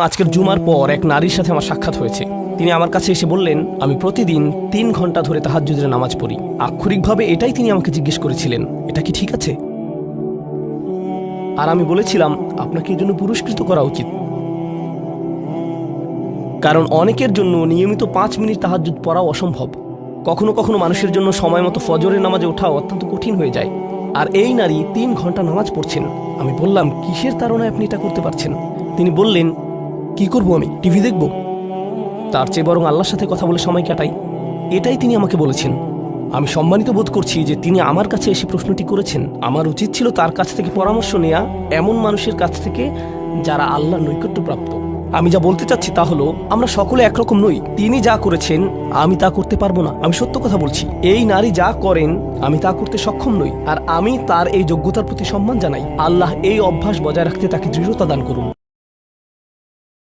আজকের জুমার পর এক নারীর সাথে আমার সাক্ষাৎ হয়েছে। তিনি আমার কাছে এসে বললেন, আমি প্রতিদিন 3 ঘন্টা ধরে তাহাজ্জুদের নামাজ পড়ি। আক্ষরিকভাবে এটাই তিনি আমাকে জিজ্ঞেস করেছিলেন, এটা কি ঠিক আছে? আর আমি বলেছিলাম, আপনাকে এর জন্য পুরস্কৃত করা উচিত, কারণ অনেকের জন্য নিয়মিত 5 মিনিট তাহাজ্জুদ পড়াও অসম্ভব। কখনো কখনো মানুষের জন্য সময় মতো ফজরের নামাজে ওঠাও অত্যন্ত কঠিন হয়ে যায়। আর এই নারী 3 ঘন্টা নামাজ পড়ছেন। আমি বললাম, কিসের তাড়নায় আপনি এটা করতে পারছেন? তিনি বললেন, কি করব, আমি টিভি দেখব? তার চেয়ে বরং আল্লাহর সাথে কথা বলে সময় কাটাই। এটাই তিনি আমাকে বলেছেন। আমি সম্মানিত বোধ করছি যে তিনি আমার কাছে এসে প্রশ্নটি করেছেন। আমার উচিত ছিল তার কাছ থেকে পরামর্শ নেয়া, এমন মানুষের কাছ থেকে যারা আল্লাহর নৈকট্যপ্রাপ্ত। আমি যা বলতে চাচ্ছি তা হলো, আমরা সকলে একরকম নই। তিনি যা করেছেন আমি তা করতে পারবো না। আমি সত্য কথা বলছি। এই নারী যা করেন আমি তা করতে সক্ষম নই, আর আমি তার এই যোগ্যতার প্রতি সম্মান জানাই। আল্লাহ এই অভ্যাস বজায় রাখতে তাকে দৃঢ়তা দান করুন।